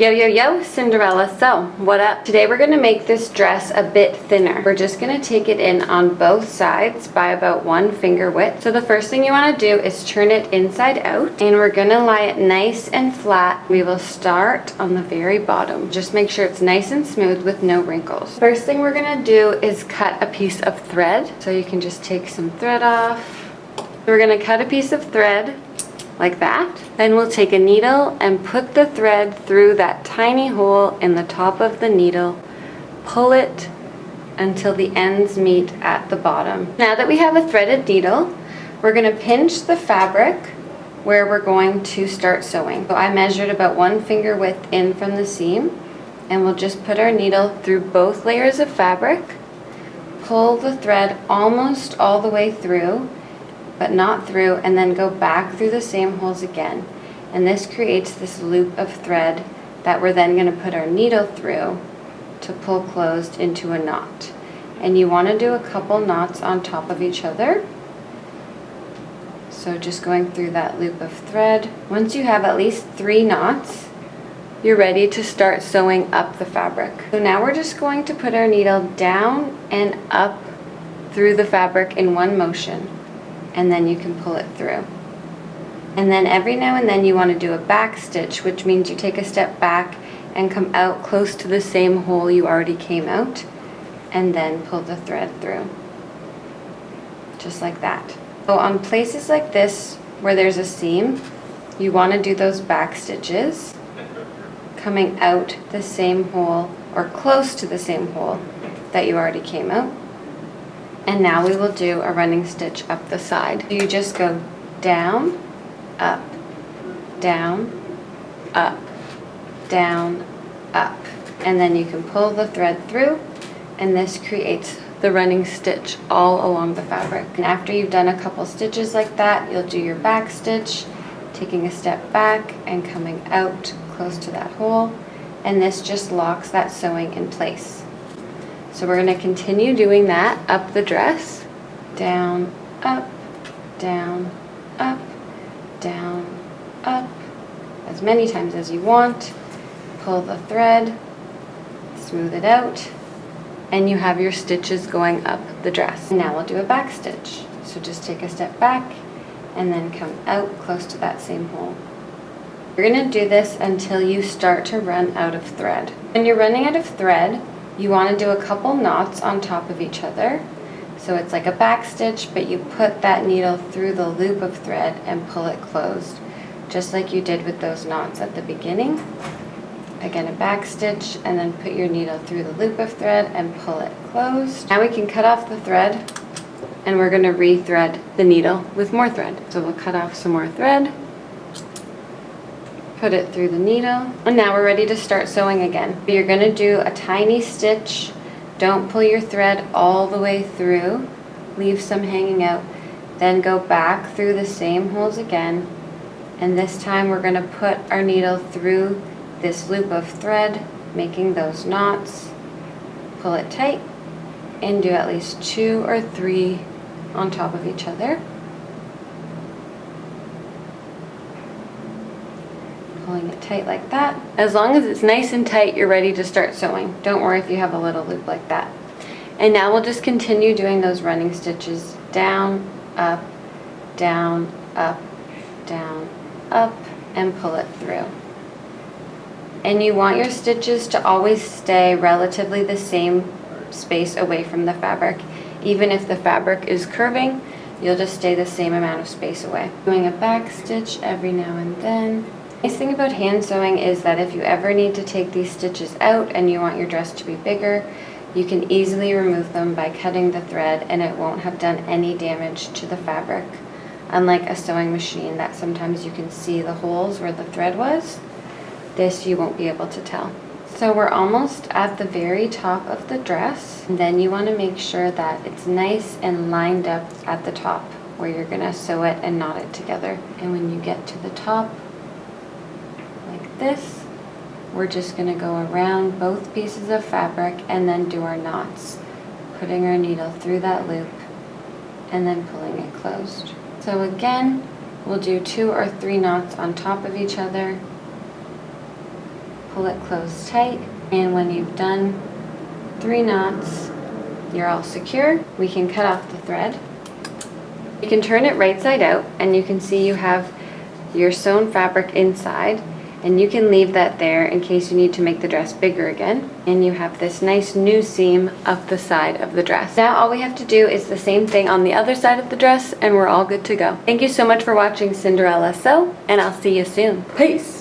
Yo, yo, yo, Cinderella. So, what up? Today we're going to make this dress a bit thinner. We're just going to take it in on both sides by about 1 finger width. So the first thing you want to do is turn it inside out, and we're going to lie it nice and flat. We will start on the very bottom. Just make sure it's nice and smooth with no wrinkles. First thing we're going to do is cut a piece of thread. So you can just take some thread off. We're going to cut a piece of thread like that. Then we'll take a needle and put the thread through that tiny hole in the top of the needle. Pull it until the ends meet at the bottom. Now that we have a threaded needle, we're going to pinch the fabric where we're going to start sewing. So I measured about 1 finger width in from the seam, and we'll just put our needle through both layers of fabric, pull the thread almost all the way through, but not through, and then go back through the same holes again. And this creates this loop of thread that we're then going to put our needle through to pull closed into a knot. And you want to do a couple knots on top of each other. So just going through that loop of thread. Once you have at least 3 knots, you're ready to start sewing up the fabric. So now we're just going to put our needle down and up through the fabric in one motion, and then you can pull it through. And then every now and then you want to do a back stitch, which means you take a step back and come out close to the same hole you already came out, and then pull the thread through. Just like that. So on places like this where there's a seam, you want to do those back stitches, coming out the same hole or close to the same hole that you already came out. And now we will do a running stitch up the side. You just go down, up, down, up, down, up. And then you can pull the thread through, and this creates the running stitch all along the fabric. And after you've done a couple stitches like that, you'll do your back stitch, taking a step back and coming out close to that hole. And this just locks that sewing in place. So we're going to continue doing that up the dress. Down, up, down, up, down, up. As many times as you want. Pull the thread, smooth it out, and you have your stitches going up the dress. Now we'll do a back stitch. So just take a step back and then come out close to that same hole. You're going to do this until you start to run out of thread. When you're running out of thread, you want to do a couple knots on top of each other. So it's like a back stitch, but you put that needle through the loop of thread and pull it closed, just like you did with those knots at the beginning. Again, a back stitch, and then put your needle through the loop of thread and pull it closed. Now we can cut off the thread, and we're going to re-thread the needle with more thread. So we'll cut off some more thread, put it through the needle, and now we're ready to start sewing again. You're going to do a tiny stitch. Don't pull your thread all the way through. Leave some hanging out. Then go back through the same holes again, and this time we're going to put our needle through this loop of thread, making those knots. Pull it tight and do at least 2 or 3 on top of each other. Pulling it tight like that. As long as it's nice and tight, you're ready to start sewing. Don't worry if you have a little loop like that. And now we'll just continue doing those running stitches. Down, up, down, up, down, up, and pull it through. And you want your stitches to always stay relatively the same space away from the fabric. Even if the fabric is curving, you'll just stay the same amount of space away. Doing a back stitch every now and then. The nice thing about hand sewing is that if you ever need to take these stitches out and you want your dress to be bigger, you can easily remove them by cutting the thread, and it won't have done any damage to the fabric. Unlike a sewing machine that sometimes you can see the holes where the thread was, this you won't be able to tell. So we're almost at the very top of the dress, and then you want to make sure that it's nice and lined up at the top where you're going to sew it and knot it together. And when you get to the top, this, we're just going to go around both pieces of fabric and then do our knots, putting our needle through that loop and then pulling it closed. So again, we'll do 2 or 3 knots on top of each other, pull it closed tight, and when you've done 3 knots, you're all secure. We can cut off the thread. You can turn it right side out, and you can see you have your sewn fabric inside, and you can leave that there in case you need to make the dress bigger again. And you have this nice new seam up the side of the dress. Now all we have to do is the same thing on the other side of the dress, and we're all good to go. Thank you so much for watching Cinderella Sew, and I'll see you soon. Peace!